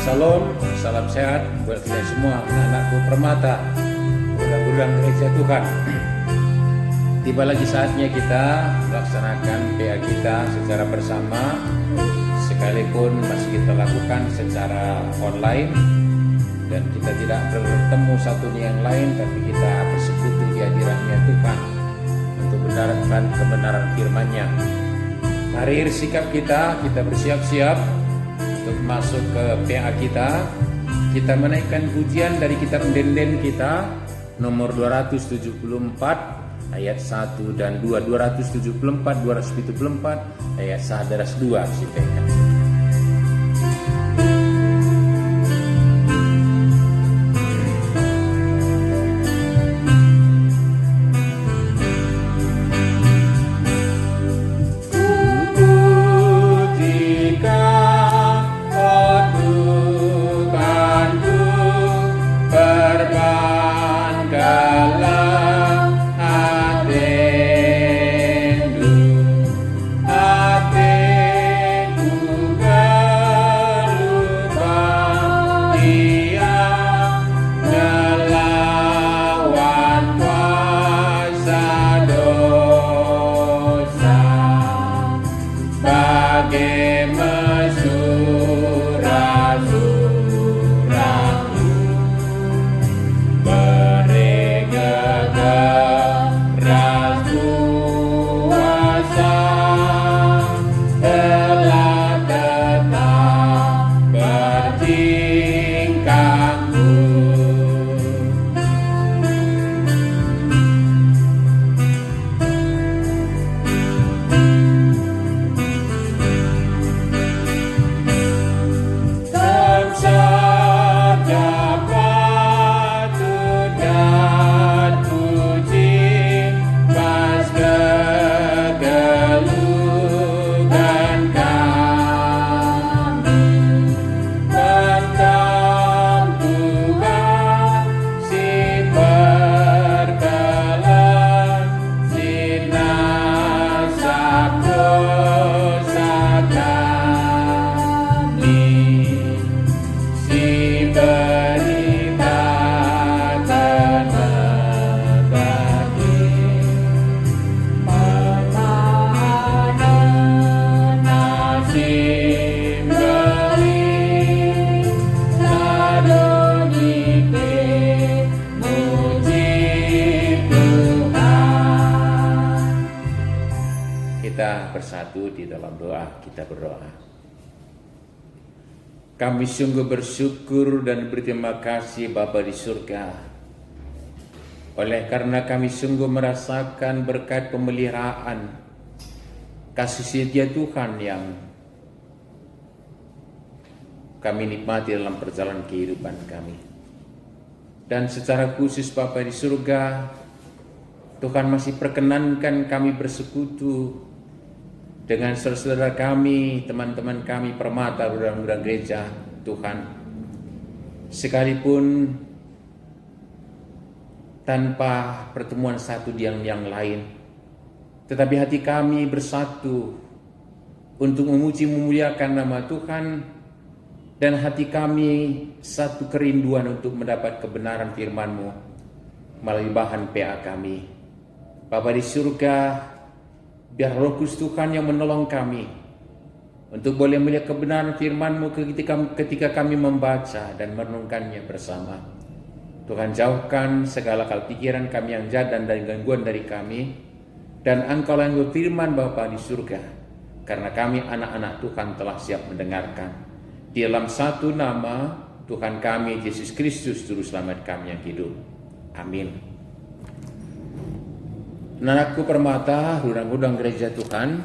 Salam, salam sehat buat kalian semua, anak-anakku permata, gudang-gudang gereja Tuhan. Tiba lagi saatnya kita melaksanakan PA kita secara bersama, sekalipun masih kita lakukan secara online dan kita tidak bertemu satu dengan yang lain, tapi kita bersekutu di hadiratnya Tuhan untuk mendengarkan kebenaran firman-Nya. Mari sikap kita bersiap-siap untuk masuk ke PA kita. Kita menaikkan pujian dari kitab Denden kita nomor 274 ayat 1 dan 2, 274, 274 ayat 1 dan 2 silakan. Bersatu di dalam doa, kita berdoa. Kami sungguh bersyukur dan berterima kasih Bapa di surga, oleh karena kami sungguh merasakan berkat pemeliharaan kasih setia Tuhan yang kami nikmati dalam perjalanan kehidupan kami. Dan secara khusus Bapa di surga, Tuhan masih perkenankan kami bersekutu dengan saudara-saudara kami, teman-teman kami permata gudang-gudang gereja Tuhan, sekalipun tanpa pertemuan satu dengan yang lain, tetapi hati kami bersatu untuk memuji memuliakan nama Tuhan, dan hati kami satu kerinduan untuk mendapat kebenaran firman-Mu melalui bahan PA kami. Bapa di surga, biar Roh Kudus Tuhan yang menolong kami untuk boleh melihat kebenaran firman-Mu ketika kami membaca dan merenungkannya bersama. Tuhan, jauhkan segala hal pikiran kami yang jahat dan dari gangguan dari kami, dan Engkau yang berfirman Bapa di surga, karena kami anak-anak Tuhan telah siap mendengarkan. Di dalam satu nama Tuhan kami Yesus Kristus Juru Selamat kami yang hidup. Amin. Anakku permata, gudang-gudang gereja Tuhan,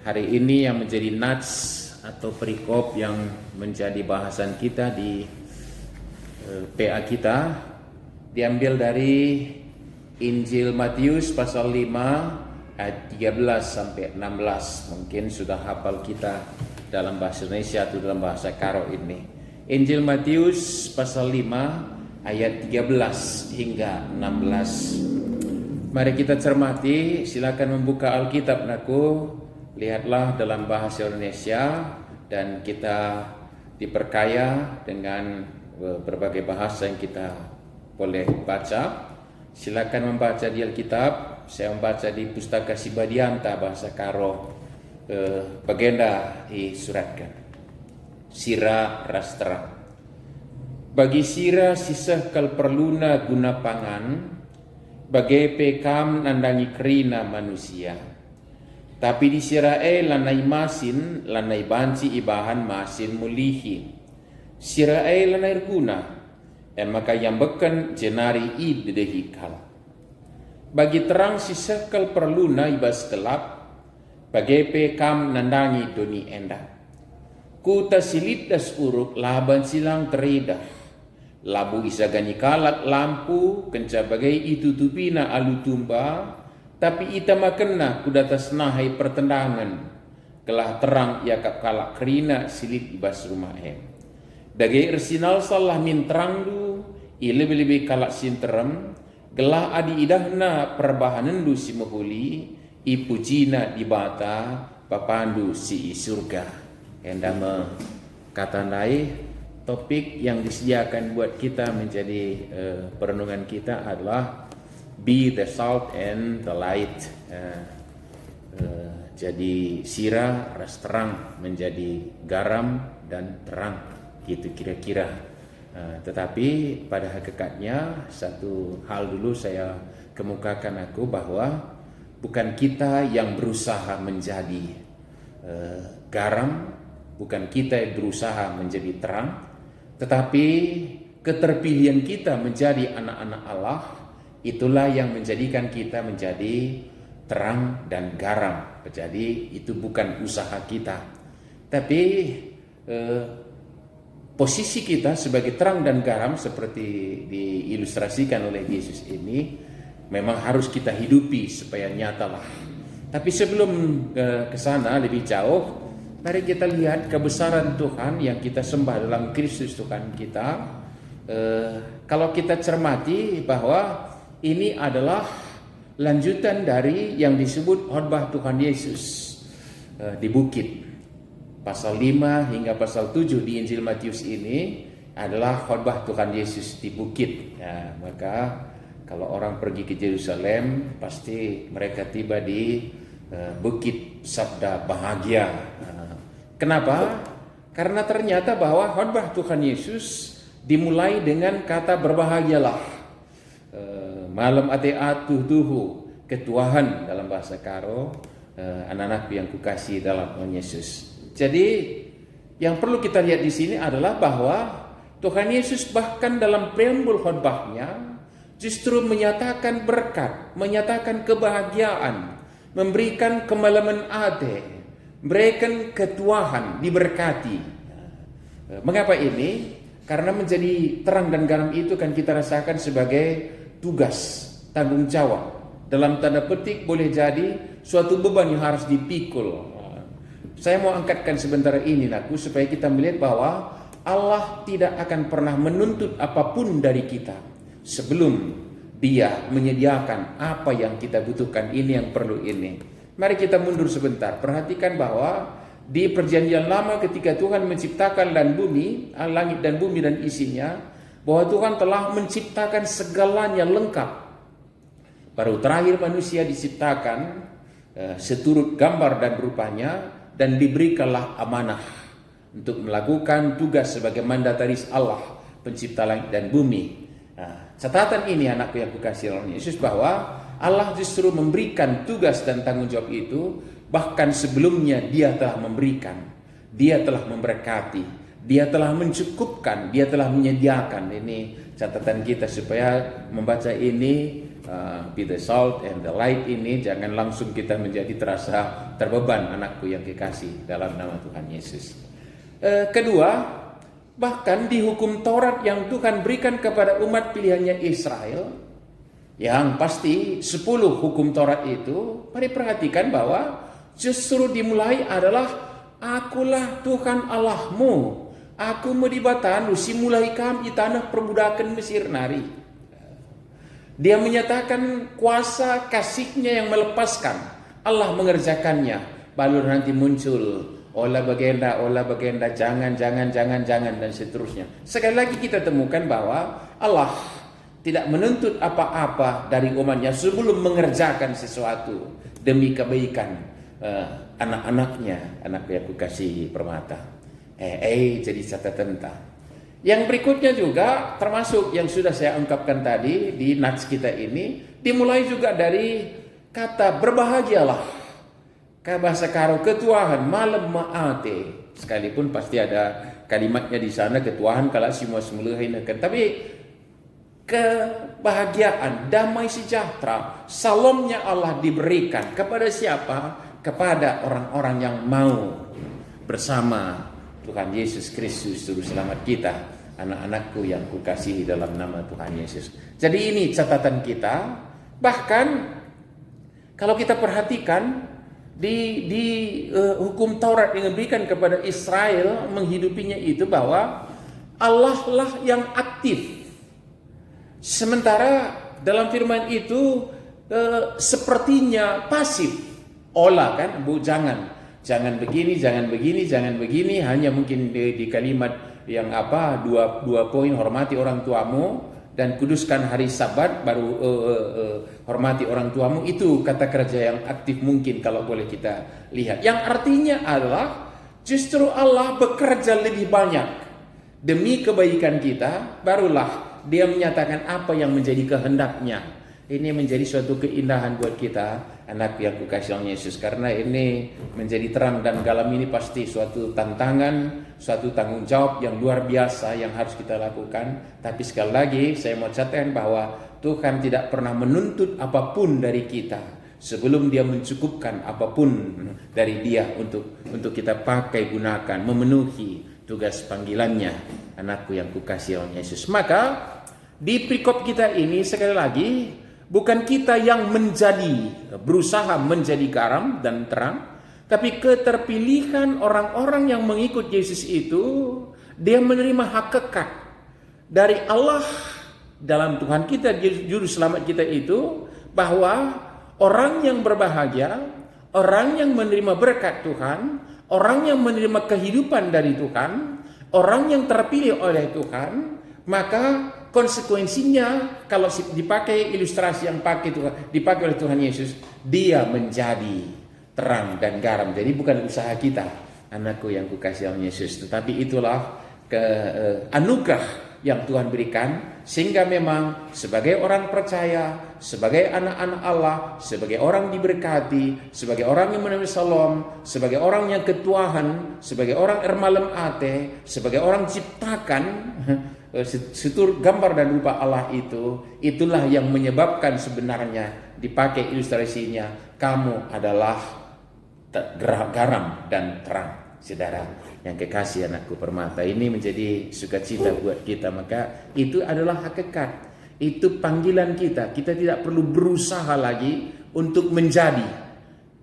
hari ini yang menjadi nats atau perikop yang menjadi bahasan kita di PA kita diambil dari Injil Matius pasal 5 ayat 13 sampai 16. Mungkin sudah hafal kita dalam bahasa Indonesia atau dalam bahasa Karo ini. Injil Matius pasal 5 ayat 13 hingga 16. Mari kita cermati, silakan membuka Alkitab, anakku. Lihatlah dalam bahasa Indonesia dan kita diperkaya dengan berbagai bahasa yang kita boleh baca. Silakan membaca di Alkitab. Saya membaca di Pustaka Sibadianta bahasa Karo, Bagenda disuratkan. Sira rastra. Bagi sira sisah kal perluna guna pangan, bagai pekam nandangi kerina manusia. Tapi di sirae lanai masin, lanai banci ibahan masin mulihi. Sirae lanai guna, maka yang beken jenari id dehikal. Bagi terang sisah kal perluna ibas gelap, bagai pekam nandangi doni endah. Kuta silit das uruk laban silang teridah. Labu isagani kalak lampu kenca bagai itu tupina alu tumba, tapi ita makena kudatas nahai pertendangan. Kelah terang ia kap kalak kerina silit ibas rumah Dagai ersinal salah min terangdu, i lebih-lebih kalak sinterem, gelah adi idahna perbahanan du si mahuli, i pujina di bata, papandu si surga. Endama kata naik. Topik yang disediakan buat kita menjadi perenungan kita adalah Be the salt and the light. Jadi sira ras terang menjadi garam dan terang, gitu kira-kira. Tetapi pada hakikatnya satu hal dulu saya kemukakan bahwa bukan kita yang berusaha menjadi garam, bukan kita yang berusaha menjadi terang, tetapi keterpilihan kita menjadi anak-anak Allah, itulah yang menjadikan kita menjadi terang dan garam. Jadi itu bukan usaha kita, tapi posisi kita sebagai terang dan garam seperti diilustrasikan oleh Yesus ini memang harus kita hidupi supaya nyatalah. Tapi sebelum ke sana lebih jauh, mari kita lihat kebesaran Tuhan yang kita sembah dalam Kristus Tuhan kita. Kalau kita cermati bahwa ini adalah lanjutan dari yang disebut khotbah Tuhan Yesus di bukit. Pasal 5 hingga pasal 7 di Injil Matius ini adalah khotbah Tuhan Yesus di bukit. Ya, maka kalau orang pergi ke Yerusalem, pasti mereka tiba di bukit sabda bahagia. Kenapa? Karena ternyata bahwa khotbah Tuhan Yesus dimulai dengan kata berbahagialah. Malam ate atuh tuhu ketuahan dalam bahasa Karo, anak-anakku yang kukasih dalam Yesus. Jadi yang perlu kita lihat di sini adalah bahwa Tuhan Yesus bahkan dalam preambul khotbahnya justru menyatakan berkat, menyatakan kebahagiaan, memberikan kemalaman ate, memberikan ketuahan, diberkati. Mengapa ini? Karena menjadi terang dan garam itu kan kita rasakan sebagai tugas, tanggung jawab. Dalam tanda petik boleh jadi suatu beban yang harus dipikul. Saya mau angkatkan sebentar ini supaya kita melihat bahwa Allah tidak akan pernah menuntut apapun dari kita sebelum Dia menyediakan apa yang kita butuhkan, ini yang perlu ini. Mari kita mundur sebentar. Perhatikan bahwa di perjanjian lama ketika Tuhan menciptakan langit dan bumi dan isinya, bahwa Tuhan telah menciptakan segalanya lengkap. Baru terakhir manusia diciptakan seturut gambar dan rupanya, dan diberikanlah amanah untuk melakukan tugas sebagai mandataris Allah, pencipta langit dan bumi. Catatan ini anakku yang kukasih oleh Yesus, bahwa Allah justru memberikan tugas dan tanggung jawab itu bahkan sebelumnya Dia telah memberikan, Dia telah memberkati, Dia telah mencukupkan, Dia telah menyediakan. Ini catatan kita supaya membaca ini, be the salt and the light ini, jangan langsung kita menjadi terasa terbeban anakku yang kekasih dalam nama Tuhan Yesus. Kedua, bahkan di hukum Taurat yang Tuhan berikan kepada umat pilihannya Israel, yang pasti 10 hukum Taurat itu, mari perhatikan bahwa justru dimulai adalah akulah Tuhan Allahmu, aku medibatan simulai kam di tanah perbudakan Mesir nari. Dia menyatakan kuasa kasihnya yang melepaskan, Allah mengerjakannya. Baru nanti muncul olah bagenda, jangan, dan seterusnya. Sekali lagi kita temukan bahwa Allah tidak menuntut apa-apa dari umatnya sebelum mengerjakan sesuatu demi kebaikan anak-anaknya, anak yang kukasihi Permata. Jadi catatan tak. Yang berikutnya juga termasuk yang sudah saya ungkapkan tadi di nats kita ini, dimulai juga dari kata berbahagialah. Bahasa karo ketuahan malam maate, sekalipun pasti ada kalimatnya di sana ketuahan kalau semua semulahainakan, tapi kebahagiaan, damai sejahtera, salamnya Allah diberikan kepada siapa? Kepada orang-orang yang mau bersama Tuhan Yesus Kristus Juru Selamat kita. Anak-anakku yang kukasihi dalam nama Tuhan Yesus. Jadi ini catatan kita. Bahkan kalau kita perhatikan di hukum Taurat yang diberikan kepada Israel menghidupinya itu bahwa Allah lah yang aktif. Sementara dalam firman itu sepertinya pasif. Olah kan, Bu, jangan begini, hanya mungkin di kalimat yang dua poin, hormati orang tuamu dan kuduskan hari Sabat, baru hormati orang tuamu. Itu kata kerja yang aktif mungkin kalau boleh kita lihat. Yang artinya adalah justru Allah bekerja lebih banyak demi kebaikan kita, barulah Dia menyatakan apa yang menjadi kehendaknya. Ini menjadi suatu keindahan buat kita, anak yang kukasihi Yesus, karena ini menjadi terang dan galam. Ini pasti suatu tantangan, suatu tanggung jawab yang luar biasa yang harus kita lakukan. Tapi sekali lagi saya mau catatkan bahwa Tuhan tidak pernah menuntut apapun dari kita sebelum Dia mencukupkan apapun dari Dia untuk kita pakai, gunakan, memenuhi tugas panggilannya, anakku yang kukasihi Yesus. Maka di perikop kita ini sekali lagi, bukan kita yang berusaha menjadi garam dan terang, tapi keterpilihan orang-orang yang mengikut Yesus itu, dia menerima hakikat dari Allah dalam Tuhan kita, Juru Selamat kita itu, bahwa orang yang berbahagia, orang yang menerima berkat Tuhan, orang yang menerima kehidupan dari Tuhan, orang yang terpilih oleh Tuhan, maka konsekuensinya kalau dipakai ilustrasi yang dipakai oleh Tuhan Yesus, dia menjadi terang dan garam. Jadi bukan usaha kita, anakku yang kukasihi Yesus, tetapi itulah anugerah yang Tuhan berikan, sehingga memang sebagai orang percaya, sebagai anak-anak Allah, sebagai orang diberkati, sebagai orang yang menerima salam, sebagai orang yang ketuahan, sebagai orang ermalem ate, sebagai orang ciptakan setur gambar dan rupa Allah itulah yang menyebabkan sebenarnya dipakai ilustrasinya, kamu adalah garam dan terang, saudara yang kekasih anakku Permata. Ini menjadi sukacita buat kita, maka itu adalah hakikat, itu panggilan kita. Kita tidak perlu berusaha lagi untuk menjadi,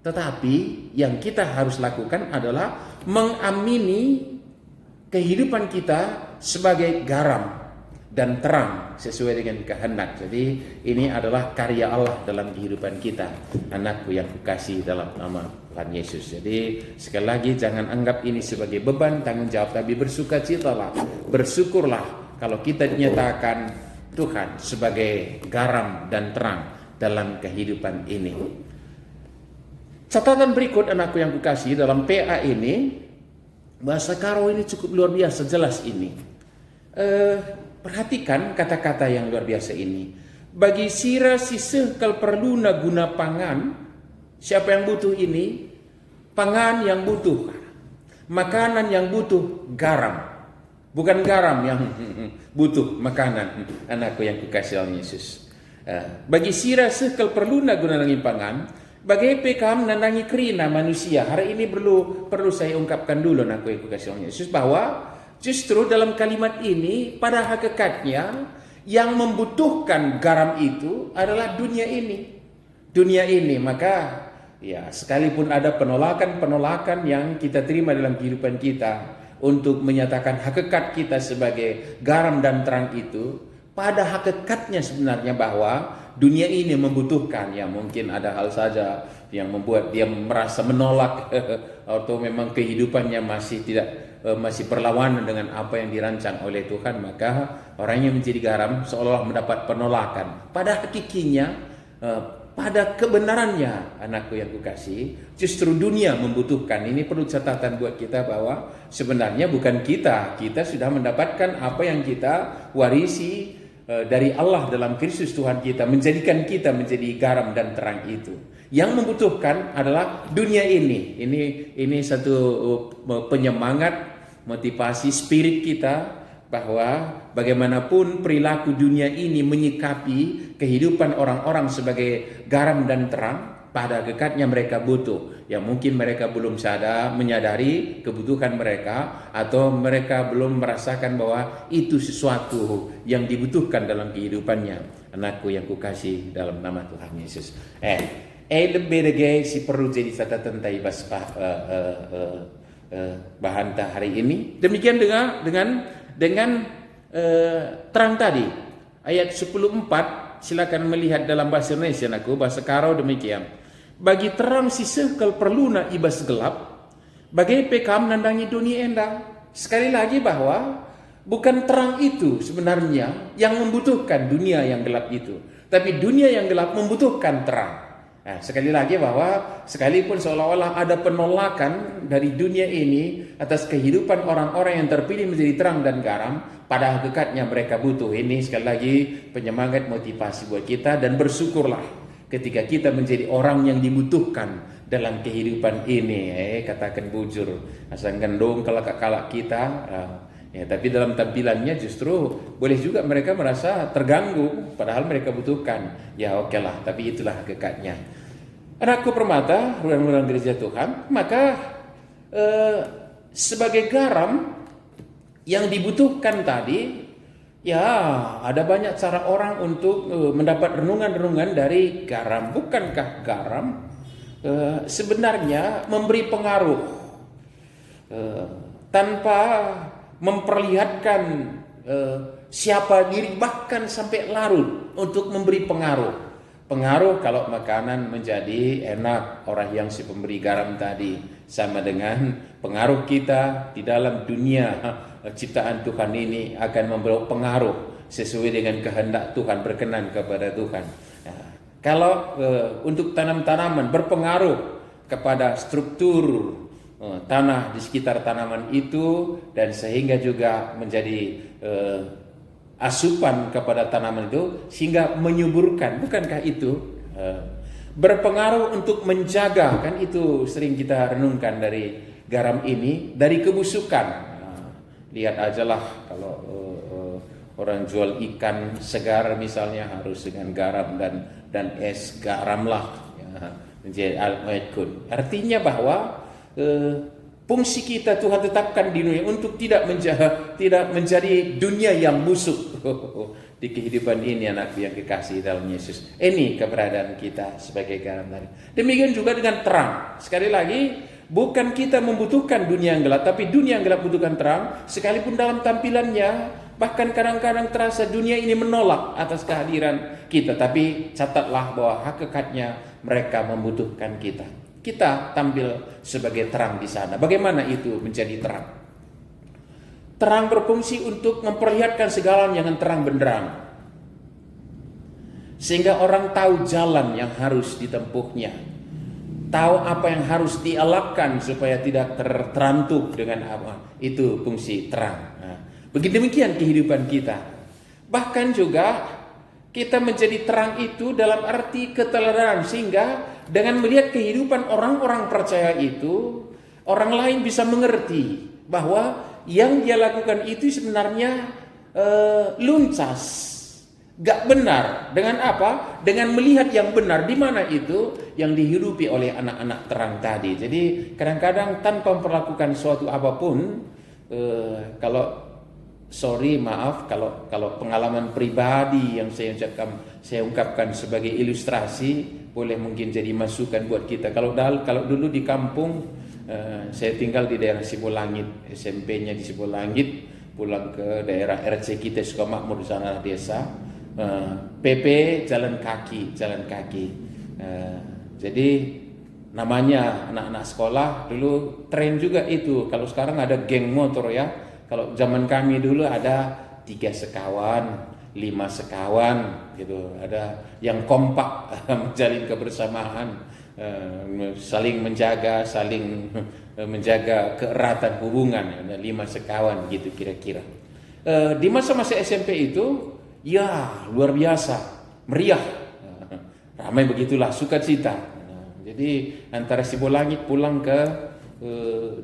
tetapi yang kita harus lakukan adalah mengamini kehidupan kita sebagai garam dan terang sesuai dengan kehendak. Jadi ini adalah karya Allah dalam kehidupan kita, anakku yang kukasihi dalam nama Tuhan Yesus. Jadi sekali lagi jangan anggap ini sebagai beban tanggung jawab, tapi bersukacitalah, bersyukurlah kalau kita dinyatakan Tuhan sebagai garam dan terang dalam kehidupan ini. Catatan berikut, anakku yang kukasihi, dalam PA ini bahasa karo ini cukup luar biasa jelas ini. Perhatikan kata-kata yang luar biasa ini. Bagi sira siseh kal perlu guna pangan. Siapa yang butuh ini? Pangan yang butuh, makanan yang butuh garam. Bukan garam yang butuh makanan, anakku yang kukasihi Yesus. Bagi sira sekal perlu guna pangan. Bagi PKM nandangi kerina manusia. Hari ini perlu saya ungkapkan dulu, anakku yang kukasihi Yesus, bahwa justru dalam kalimat ini pada hakikatnya yang membutuhkan garam itu adalah dunia ini. Dunia ini, maka ya sekalipun ada penolakan yang kita terima dalam kehidupan kita untuk menyatakan hakikat kita sebagai garam dan terang itu, pada hakikatnya sebenarnya bahwa dunia ini membutuhkan, ya mungkin ada hal saja yang membuat dia merasa menolak atau memang kehidupannya masih berlawanan dengan apa yang dirancang oleh Tuhan, maka orang yang menjadi garam seolah mendapat penolakan. Pada hakikinya, pada kebenarannya, anakku yang kukasih, justru dunia membutuhkan. Ini perlu catatan buat kita bahwa sebenarnya bukan kita sudah mendapatkan apa yang kita warisi dari Allah dalam Kristus Tuhan kita, menjadikan kita menjadi garam dan terang itu. Yang membutuhkan adalah dunia ini. Ini satu penyemangat, motivasi spirit kita bahwa bagaimanapun perilaku dunia ini menyikapi kehidupan orang-orang sebagai garam dan terang, pada hakikatnya mereka butuh. Yang mungkin mereka belum menyadari kebutuhan mereka, atau mereka belum merasakan bahwa itu sesuatu yang dibutuhkan dalam kehidupannya. Anakku yang kukasih dalam nama Tuhan Yesus. Lebih lagi si perlu jadi catatan tadi bahanta hari ini. Demikian dengan terang tadi. Ayat 10:4 silakan melihat dalam bahasa Indonesia aku, bahasa Karo demikian. Bagi terang si sekel perlu na ibas gelap, bagai pekam nandangi dunia endang. Sekali lagi bahwa bukan terang itu sebenarnya yang membutuhkan dunia yang gelap itu, tapi dunia yang gelap membutuhkan terang. Nah, sekali lagi bahwa sekalipun seolah-olah ada penolakan dari dunia ini atas kehidupan orang-orang yang terpilih menjadi terang dan garam, pada hakikatnya mereka butuh. Ini sekali lagi penyemangat motivasi buat kita, dan bersyukurlah ketika kita menjadi orang yang dibutuhkan dalam kehidupan ini. Katakan bujur, asangkan dong kalak kita. Tapi dalam tampilannya justru boleh juga mereka merasa terganggu, padahal mereka butuhkan. Ya oke lah, tapi itulah hakikatnya. Anakku permata, ruang-ruang gereja Tuhan, maka sebagai garam yang dibutuhkan tadi, ya ada banyak cara orang untuk mendapat renungan-renungan dari garam. Bukankah garam sebenarnya memberi pengaruh tanpa memperlihatkan siapa diri, bahkan sampai larut untuk memberi pengaruh. Pengaruh kalau makanan menjadi enak, orang yang si pemberi garam tadi, sama dengan pengaruh kita di dalam dunia ciptaan Tuhan ini akan membawa pengaruh sesuai dengan kehendak Tuhan, berkenan kepada Tuhan. Kalau untuk tanam-tanaman berpengaruh kepada struktur tanah di sekitar tanaman itu, dan sehingga juga menjadi asupan kepada tanaman itu sehingga menyuburkan. Bukankah itu berpengaruh untuk menjaga? Kan itu sering kita renungkan dari garam ini, dari kebusukan. Lihat ajalah kalau orang jual ikan segar misalnya harus dengan garam dan es garam lah, menjadi al-maikun. Artinya bahwa fungsi kita Tuhan tetapkan di dunia untuk tidak menjadi dunia yang busuk di kehidupan ini, anak yang kekasih dalam Yesus. Ini keberadaan kita sebagai garam tadi. Demikian juga dengan terang. Sekali lagi, bukan kita membutuhkan dunia yang gelap, tapi dunia yang gelap butuhkan terang. Sekalipun dalam tampilannya, bahkan kadang-kadang terasa dunia ini menolak atas kehadiran kita. Tapi catatlah bahwa hakikatnya mereka membutuhkan kita. Kita tampil sebagai terang di sana. Bagaimana itu menjadi terang? Terang berfungsi untuk memperlihatkan segala yang terang benderang, sehingga orang tahu jalan yang harus ditempuhnya, tahu apa yang harus dielakkan supaya tidak terantuk dengan apa. Itu fungsi terang. Begitu demikian kehidupan kita. Bahkan juga kita menjadi terang itu dalam arti keteladanan, sehingga dengan melihat kehidupan orang-orang percaya itu, orang lain bisa mengerti bahwa yang dia lakukan itu sebenarnya luncas, gak benar. Dengan apa? Dengan melihat yang benar. Di mana itu yang dihidupi oleh anak-anak terang tadi. Jadi kadang-kadang tanpa memperlakukan suatu apapun, maaf kalau pengalaman pribadi yang saya ungkapkan sebagai ilustrasi, boleh mungkin jadi masukan buat kita. Kalau dulu di kampung, saya tinggal di daerah Sibolangit, SMP-nya di Sibolangit, pulang ke daerah RC kita Sukamakmur di sana desa, PP jalan kaki. Jadi namanya anak-anak sekolah dulu tren juga itu. Kalau sekarang ada geng motor ya. Kalau zaman kami dulu ada 3 sekawan, 5 sekawan gitu. Ada yang kompak menjalin kebersamaan, saling menjaga, saling menjaga keeratan hubungan. Ada 5 sekawan gitu kira-kira. Di masa-masa SMP itu ya luar biasa, meriah, ramai begitulah, sukacita. Jadi antara Sibolangit pulang ke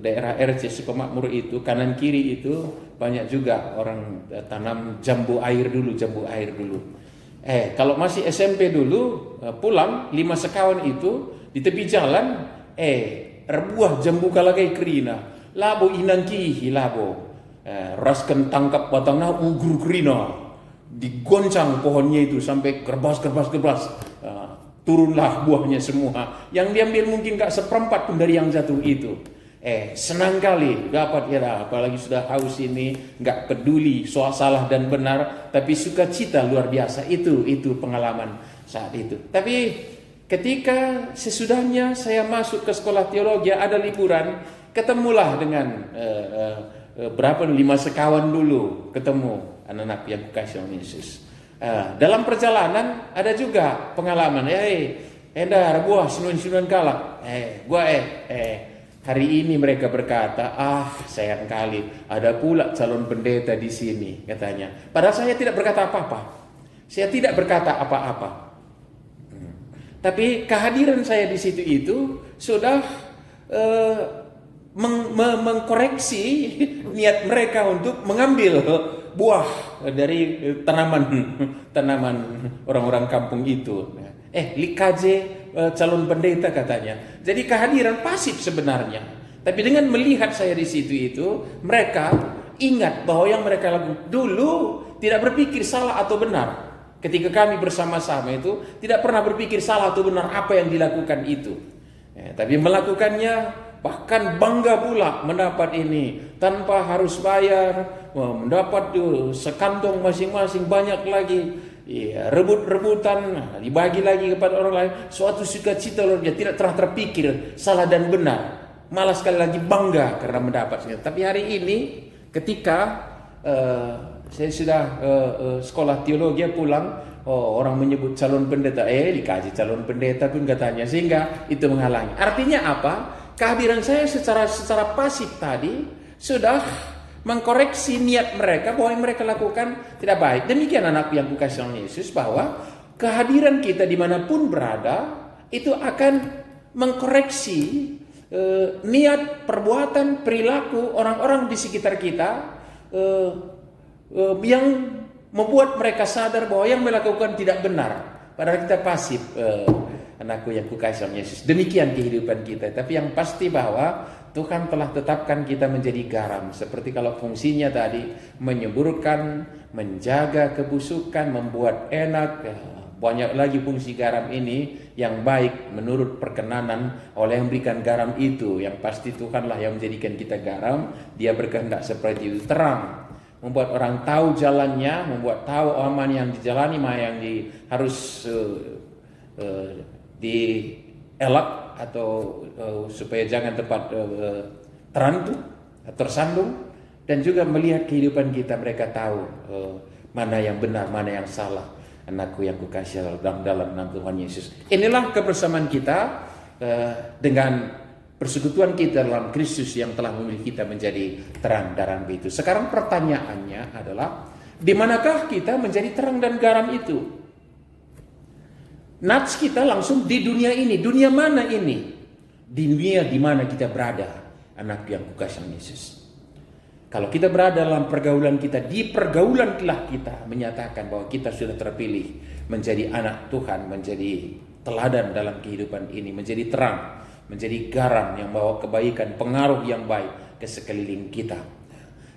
daerah RC Sukamakmur itu, kanan kiri itu banyak juga orang tanam jambu air dulu. Kalau masih SMP dulu pulang 5 sekawan itu di tepi jalan rebuah jambu kalagai kerina labo inangki labo raskan tangkap batangnya ugur kerina digoncang pohonnya itu sampai kerbas turunlah buahnya semua. Yang diambil mungkin gak seperempat pun dari yang jatuh itu. Senang kali dapat ya, apalagi sudah haus ini, gak peduli soal salah dan benar, tapi sukacita luar biasa. Itu pengalaman saat itu. Tapi ketika sesudahnya saya masuk ke sekolah teologi, ada liburan, ketemulah dengan 5 sekawan dulu, ketemu anak-anak yang kukasih Yesus. Dalam perjalanan ada juga pengalaman. Endar buah sinun kalak. Hari ini mereka berkata, sayang kali ada pula calon pendeta di sini katanya. Padahal saya tidak berkata apa-apa. Saya tidak berkata apa-apa. Tapi kehadiran saya di situ itu sudah mengkoreksi niat mereka untuk mengambil buah dari tanaman orang-orang kampung itu. Likaje calon pendeta katanya. Jadi kehadiran pasif sebenarnya. Tapi dengan melihat saya di situ itu, mereka ingat bahwa yang mereka lakukan dulu tidak berpikir salah atau benar. Ketika kami bersama-sama itu tidak pernah berpikir salah atau benar apa yang dilakukan itu. Tapi melakukannya, bahkan bangga pula mendapat ini tanpa harus bayar, mendapat sekantong masing-masing, banyak lagi, rebut-rebutan, dibagi lagi kepada orang lain. Suatu sukacita luar biasa, tidak pernah terpikir salah dan benar, malah sekali lagi bangga karena mendapat. Tapi hari ini ketika saya sudah sekolah teologi pulang, orang menyebut calon pendeta, dikaji calon pendeta pun katanya, sehingga itu menghalangi. Artinya apa? Kehadiran saya secara pasif tadi sudah mengkoreksi niat mereka bahwa yang mereka lakukan tidak baik. Demikian anak yang kukasih Yesus, bahwa kehadiran kita dimanapun berada itu akan mengkoreksi niat, perbuatan, perilaku orang-orang di sekitar kita yang membuat mereka sadar bahwa yang melakukan tidak benar. Padahal kita pasif. Anakku yang kukasih Yesus, demikian kehidupan kita. Tapi yang pasti bahwa Tuhan telah tetapkan kita menjadi garam. Seperti kalau fungsinya tadi menyuburkan, menjaga kebusukan, membuat enak. Banyak lagi fungsi garam ini yang baik menurut perkenanan oleh yang memberikan garam itu. Yang pasti Tuhanlah yang menjadikan kita garam. Dia berkehendak seperti itu, terang, membuat orang tahu jalannya, membuat tahu aman yang dijalani, mana yang harus dielak atau supaya jangan tepat tersandung, dan juga melihat kehidupan kita, mereka tahu mana yang benar, mana yang salah. Anakku yang kukasih dalam nama Tuhan Yesus, inilah kebersamaan kita dengan persekutuan kita dalam Kristus yang telah memilih kita menjadi terang garam itu. Sekarang pertanyaannya adalah, di manakah kita menjadi terang dan garam itu? Nats kita langsung di dunia ini. Dunia mana ini? Dunia di mana kita berada, anak yang kukasih Yesus. Kalau kita berada dalam pergaulan kita, di pergaulan telah kita menyatakan bahwa kita sudah terpilih menjadi anak Tuhan, menjadi teladan dalam kehidupan ini, menjadi terang, menjadi garam yang bawa kebaikan, pengaruh yang baik ke sekeliling kita.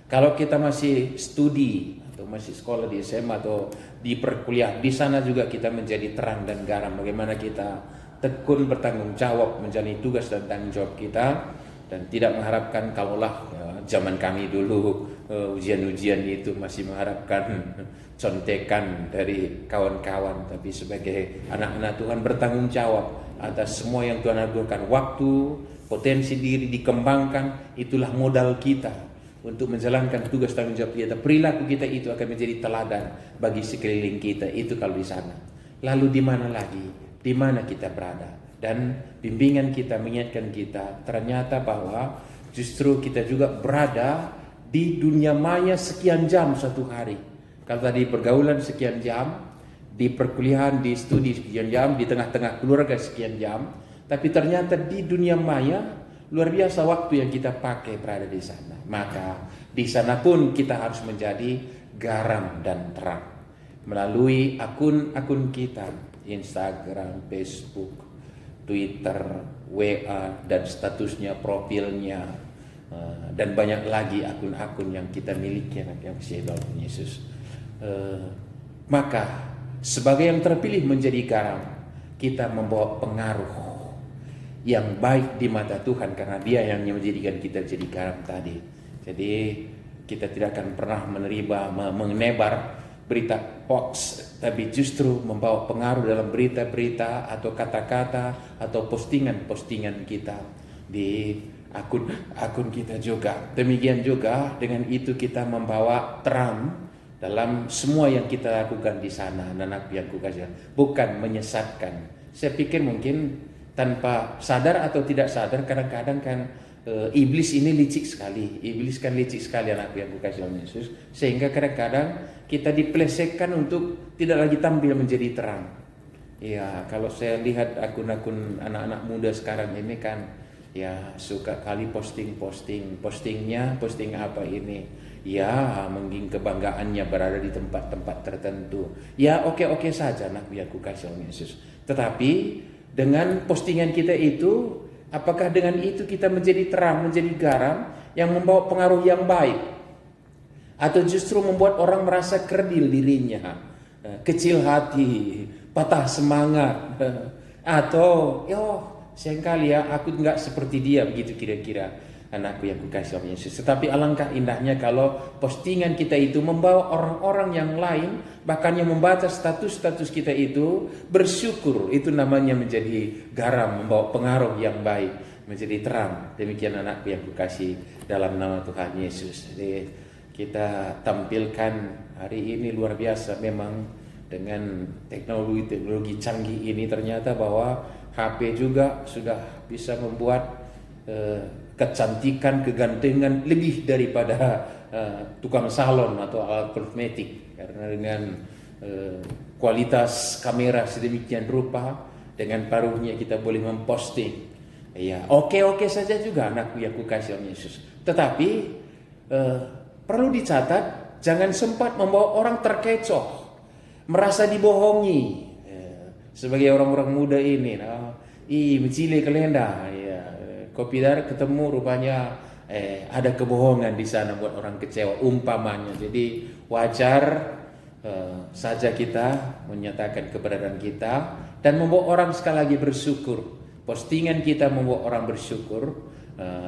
Kalau kita masih studi atau masih sekolah di SMA atau di perkuliahan, di sana juga kita menjadi terang dan garam. Bagaimana kita tekun bertanggung jawab menjalani tugas dan tanggung jawab kita, dan tidak mengharapkan, kalaulah zaman kami dulu ujian-ujian itu masih mengharapkan contekan dari kawan-kawan, tapi sebagai anak-anak Tuhan bertanggung jawab atas semua yang Tuhan anugerahkan, waktu, potensi diri dikembangkan. Itulah modal kita untuk menjalankan tugas tanggung jawab kita. Perilaku kita itu akan menjadi teladan bagi sekeliling kita. Itu kalau di sana. Lalu di mana lagi? Di mana kita berada? Dan bimbingan kita mengingatkan kita ternyata bahwa justru kita juga berada di dunia maya sekian jam satu hari. Kalau tadi pergaulan sekian jam, di perkuliahan, di studi sekian jam, di tengah-tengah keluarga sekian jam, tapi ternyata di dunia maya luar biasa waktu yang kita pakai berada di sana. Maka di sana pun kita harus menjadi garam dan terang melalui akun-akun kita, Instagram, Facebook, Twitter, WA, dan statusnya, profilnya, dan banyak lagi akun-akun yang kita miliki yang kasih dalam Yesus. Maka sebagai yang terpilih menjadi garam, kita membawa pengaruh yang baik di mata Tuhan karena Dia yang menjadikan kita jadi garam tadi. Jadi kita tidak akan pernah menebar berita hoax, tapi justru membawa pengaruh dalam berita-berita atau kata-kata atau postingan-postingan kita di akun kita juga. Demikian juga dengan itu kita membawa terang dalam semua yang kita lakukan di sana. Anak yang kukasih, bukan menyesatkan. Saya pikir mungkin tanpa sadar atau tidak sadar kadang-kadang kan iblis ini licik sekali. Iblis kan licik sekali, anak yang kukasih oleh Yesus, sehingga kadang-kadang kita dipelesetkan untuk tidak lagi tampil menjadi terang. Ya, kalau saya lihat akun-akun anak-anak muda sekarang ini kan ya suka kali posting apa ini. Ya, mungkin kebanggaannya berada di tempat-tempat tertentu. Ya, oke saja anak yang kukasih oleh Yesus. Tetapi dengan postingan kita itu, apakah dengan itu kita menjadi terang, menjadi garam yang membawa pengaruh yang baik? Atau justru membuat orang merasa kerdil dirinya, kecil hati, patah semangat, atau seringkali ya aku enggak seperti dia, begitu kira-kira anakku yang kukasih oleh Yesus. Tetapi alangkah indahnya kalau postingan kita itu membawa orang-orang yang lain, bahkan yang membaca status-status kita itu bersyukur. Itu namanya menjadi garam, membawa pengaruh yang baik, menjadi terang. Demikian anakku yang kukasih dalam nama Tuhan Yesus. Jadi kita tampilkan hari ini luar biasa memang dengan teknologi canggih ini, ternyata bahwa HP juga sudah bisa membuat kecantikan, kegantengan lebih daripada tukang salon atau alat kosmetik, karena dengan kualitas kamera sedemikian rupa, dengan paruhnya kita boleh memposting. Ya, oke saja juga anakku yang kukasih oleh Yesus. Tetapi perlu dicatat, jangan sempat membawa orang terkecoh, merasa dibohongi. Sebagai orang-orang muda ini, mencile kelenda, kopi dar ketemu rupanya ada kebohongan di sana buat orang kecewa umpamanya. Jadi wajar saja kita menyatakan keberadaan kita dan membawa orang sekali lagi bersyukur. Postingan kita membawa orang bersyukur,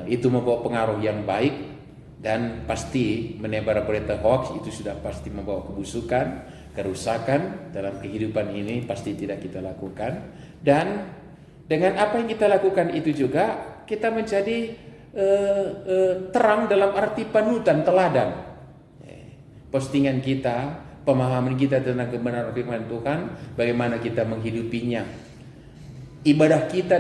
itu membawa pengaruh yang baik, dan pasti menebar berita hoax itu sudah pasti membawa kebusukan, kerusakan dalam kehidupan ini pasti tidak kita lakukan. Dan dengan apa yang kita lakukan itu juga kita menjadi terang dalam arti panutan, teladan. Postingan kita, pemahaman kita tentang kebenaran firman Tuhan, bagaimana kita menghidupinya. Ibadah kita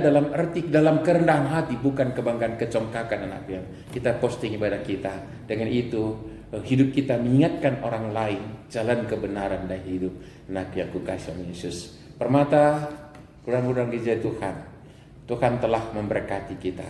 dalam kerendahan hati, bukan kebanggaan kecongkakan anak yang kita posting ibadah kita. Dengan itu hidup kita mengingatkan orang lain jalan kebenaran dan hidup. Anak yang kukasih Yesus, permata kurang-kurang gereja Tuhan. Tuhan telah memberkati kita.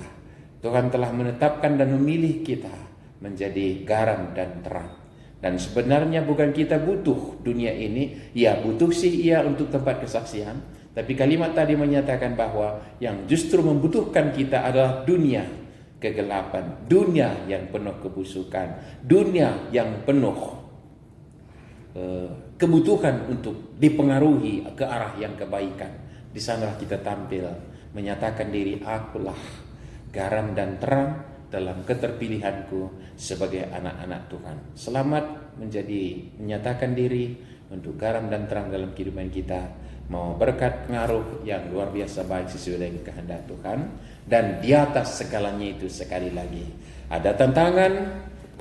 Tuhan telah menetapkan dan memilih kita menjadi garam dan terang. Dan sebenarnya bukan kita butuh dunia ini. Ya, butuh sih iya untuk tempat kesaksian. Tapi kalimat tadi menyatakan bahwa yang justru membutuhkan kita adalah dunia kegelapan, dunia yang penuh kebusukan, dunia yang penuh kebutuhan untuk dipengaruhi ke arah yang kebaikan. Di sanalah kita tampil, menyatakan diri, akulah garam dan terang dalam keterpilihanku sebagai anak-anak Tuhan. Selamat menyatakan diri untuk garam dan terang dalam kehidupan kita. mau berkat pengaruh yang luar biasa baik sesuai dengan kehendak Tuhan. Dan di atas segalanya itu sekali lagi, ada tantangan,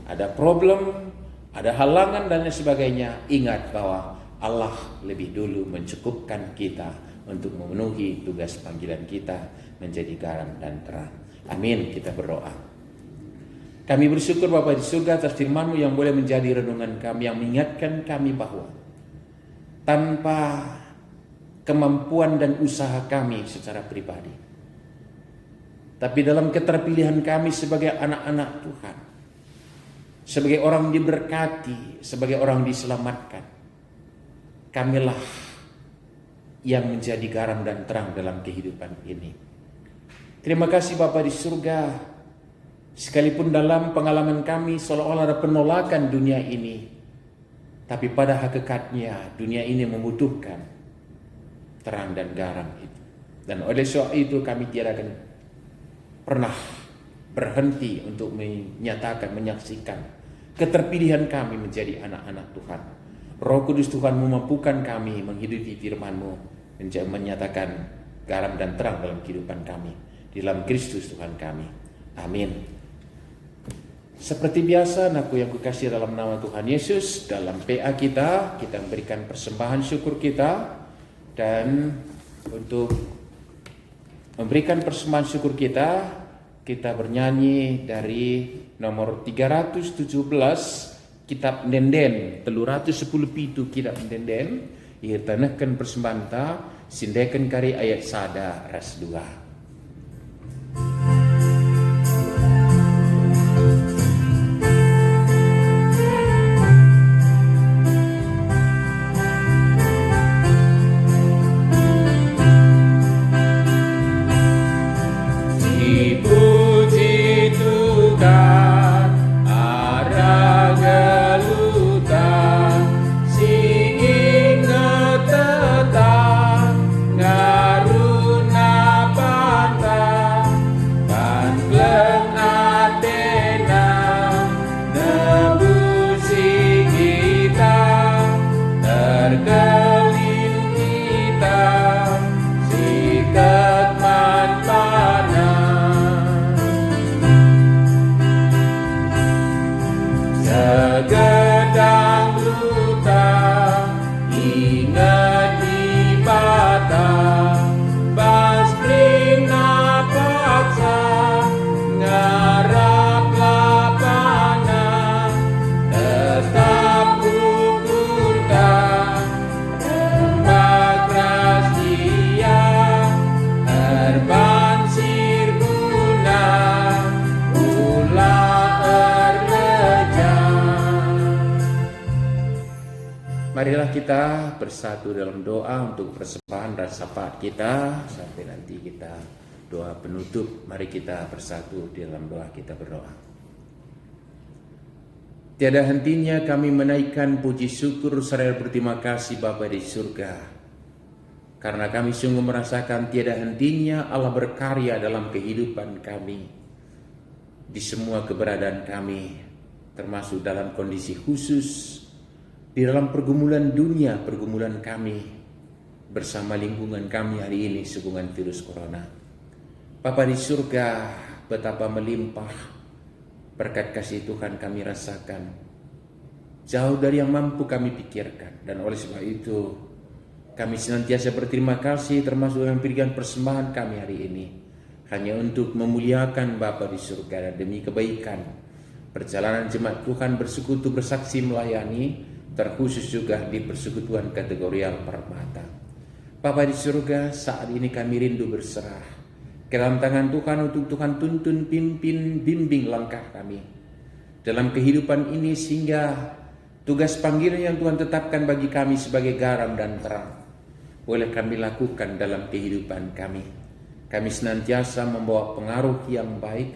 ada problem, ada halangan dan lain sebagainya. Ingat bahwa Allah lebih dulu mencukupkan kita untuk memenuhi tugas panggilan kita menjadi garam dan terang. Amin. Kita berdoa. Kami bersyukur Bapa di surga atas firman-Mu yang boleh menjadi renungan kami, yang mengingatkan kami bahwa tanpa kemampuan dan usaha kami secara pribadi, tapi dalam keterpilihan kami sebagai anak-anak Tuhan, sebagai orang diberkati, sebagai orang diselamatkan, kamilah yang menjadi garam dan terang dalam kehidupan ini. Terima kasih Bapa di surga, sekalipun dalam pengalaman kami seolah-olah ada penolakan dunia ini, tapi pada hakikatnya dunia ini membutuhkan terang dan garam itu. Dan oleh sebab itu kami tidak akan pernah berhenti untuk menyatakan, menyaksikan keterpilihan kami menjadi anak-anak Tuhan. Roh Kudus Tuhan memampukan kami menghidupi firman-Mu, menyatakan garam dan terang dalam kehidupan kami, di dalam Kristus Tuhan kami. Amin. Seperti biasa, anakku yang kukasih dalam nama Tuhan Yesus, dalam PA kita memberikan persembahan syukur kita. Dan untuk memberikan persembahan syukur kita bernyanyi dari nomor 317 kitab Denden 310 pitu kitab Denden irtanahkan persembahan ta sindekan kari ayat sada ras 2. Marilah kita bersatu dalam doa untuk persembahan dan syafaat kita sampai nanti kita doa penutup. Mari kita bersatu di dalam doa, kita berdoa. Tiada hentinya kami menaikkan puji syukur serta berterima kasih Bapa di surga, karena kami sungguh merasakan tiada hentinya Allah berkarya dalam kehidupan kami, di semua keberadaan kami, termasuk dalam kondisi khusus di dalam pergumulan dunia, pergumulan kami bersama lingkungan kami hari ini sehubungan virus corona. Bapa di surga, betapa melimpah berkat kasih Tuhan kami rasakan, jauh dari yang mampu kami pikirkan. Dan oleh sebab itu kami senantiasa berterima kasih, termasuk dengan memberikan persembahan kami hari ini, hanya untuk memuliakan Bapa di surga dan demi kebaikan perjalanan jemaat Tuhan bersekutu bersaksi melayani, terkhusus juga di persekutuan kategorial Permata. Bapa di surga, saat ini kami rindu berserah ke dalam tangan Tuhan untuk Tuhan tuntun, pimpin, bimbing langkah kami dalam kehidupan ini, sehingga tugas panggilan yang Tuhan tetapkan bagi kami sebagai garam dan terang boleh kami lakukan dalam kehidupan kami. Kami senantiasa membawa pengaruh yang baik,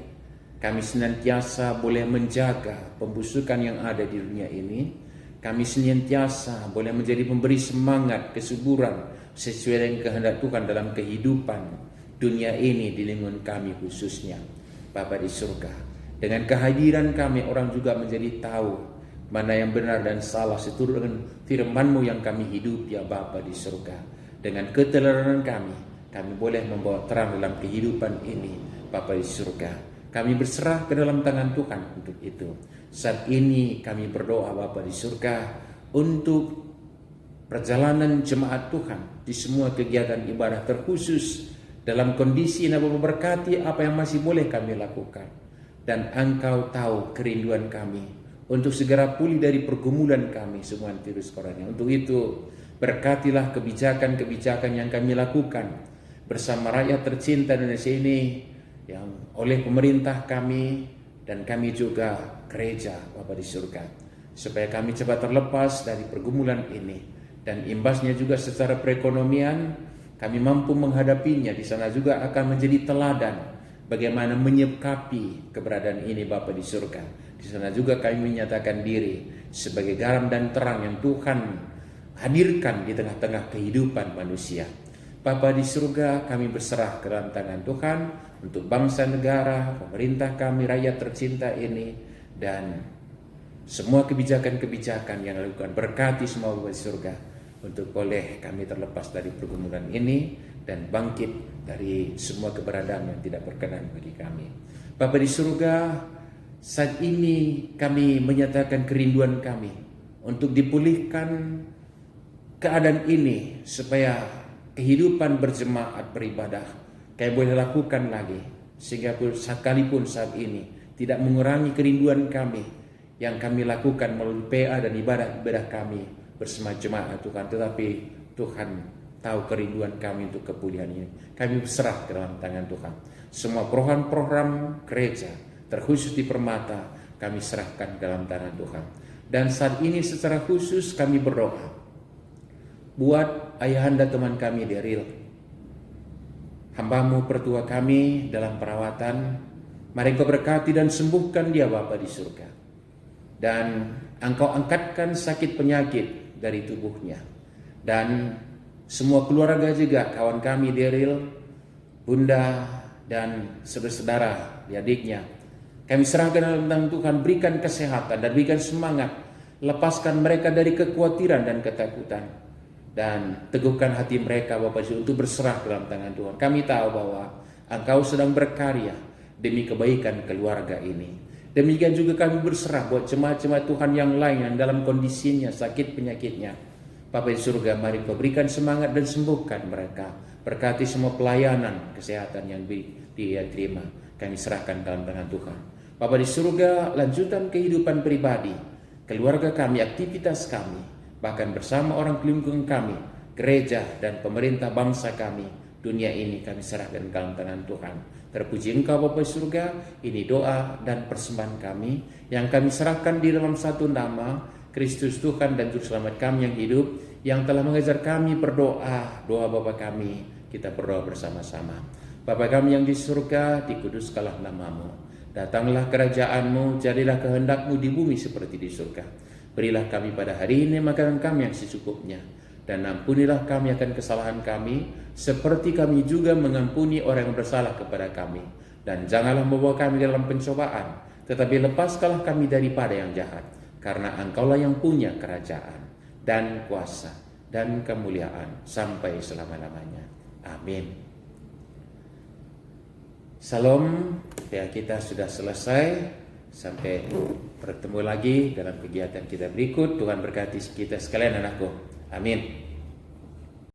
kami senantiasa boleh menjaga pembusukan yang ada di dunia ini. Kami senantiasa boleh menjadi pemberi semangat, kesuburan sesuai dengan kehendak Tuhan dalam kehidupan dunia ini di lingkungan kami khususnya. Bapa di surga, dengan kehadiran kami orang juga menjadi tahu mana yang benar dan salah seturut dengan firman-Mu yang kami hidup ya Bapa di surga. Dengan keteladanan kami boleh membawa terang dalam kehidupan ini, Bapa di surga. Kami berserah ke dalam tangan Tuhan untuk itu. Saat ini kami berdoa Bapa di surga untuk perjalanan jemaat Tuhan di semua kegiatan ibadah, terkhusus dalam kondisi yang Bapa berkati apa yang masih boleh kami lakukan. Dan Engkau tahu kerinduan kami untuk segera pulih dari pergumulan kami semua virus corona. Untuk itu berkatilah kebijakan-kebijakan yang kami lakukan bersama rakyat tercinta Indonesia ini, yang oleh pemerintah kami dan kami juga gereja Bapa di surga, supaya kami cepat terlepas dari pergumulan ini, dan imbasnya juga secara perekonomian kami mampu menghadapinya. Di sana juga akan menjadi teladan bagaimana menyikapi keberadaan ini Bapa di surga. Di sana juga kami menyatakan diri sebagai garam dan terang yang Tuhan hadirkan di tengah-tengah kehidupan manusia. Bapa di surga, kami berserah ke dalam tangan Tuhan untuk bangsa negara, pemerintah kami, rakyat tercinta ini, dan semua kebijakan-kebijakan yang dilakukan. Berkati semua Bapa di surga untuk boleh kami terlepas dari pergumulan ini dan bangkit dari semua keberadaan yang tidak berkenan bagi kami. Bapa di surga, saat ini kami menyatakan kerinduan kami untuk dipulihkan keadaan ini, supaya kehidupan berjemaat beribadah kami boleh lakukan lagi, sehingga sekalipun saat ini tidak mengurangi kerinduan kami yang kami lakukan melalui PA dan ibadah kami bersama jemaat Tuhan. Tetapi Tuhan tahu kerinduan kami untuk kepulihan ini. Kami berserah ke dalam tangan Tuhan. Semua program-program gereja, terkhusus di Permata, kami serahkan ke dalam tangan Tuhan. Dan saat ini secara khusus kami berdoa buat ayahanda teman kami Daryl, hamba-Mu pertua kami dalam perawatan. Mari Engkau berkati dan sembuhkan dia Bapa di surga, dan Engkau angkatkan sakit penyakit dari tubuhnya. Dan semua keluarga juga, kawan kami Daryl, bunda dan saudara-saudara adiknya, kami serahkan dalam tangan Tuhan. Berikan kesehatan dan berikan semangat, lepaskan mereka dari kekhawatiran dan ketakutan, dan teguhkan hati mereka Bapa untuk berserah dalam tangan Tuhan. Kami tahu bahwa Engkau sedang berkarya demi kebaikan keluarga ini. Demikian juga kami berserah buat jemaat-jemaat Tuhan yang lain yang dalam kondisinya sakit penyakitnya. Bapa di surga, mari Kau berikan semangat dan sembuhkan mereka. Berkati semua pelayanan kesehatan yang dia terima, kami serahkan dalam tangan Tuhan. Bapa di surga, lanjutan kehidupan pribadi, keluarga kami, aktivitas kami, bahkan bersama orang lingkungan kami, gereja dan pemerintah bangsa kami, dunia ini kami serahkan dalam tangan Tuhan. Terpuji Engkau Bapa surga, ini doa dan persembahan kami yang kami serahkan di dalam satu nama, Kristus Tuhan dan Juru Selamat kami yang hidup, yang telah mengajar kami berdoa. Doa Bapa kami, kita berdoa bersama-sama. Bapa kami yang di surga, dikuduskanlah nama-Mu. Datanglah kerajaan-Mu, jadilah kehendak-Mu di bumi seperti di surga. Berilah kami pada hari ini makanan kami yang secukupnya, dan ampunilah kami akan kesalahan kami, seperti kami juga mengampuni orang yang bersalah kepada kami. Dan janganlah membawa kami dalam pencobaan, tetapi lepaskanlah kami daripada yang jahat. Karena Engkaulah yang punya kerajaan dan kuasa dan kemuliaan sampai selama-lamanya. Amin. Salam, ya kita sudah selesai. Sampai bertemu lagi dalam kegiatan kita berikut. Tuhan berkati kita sekalian anakku. Amin.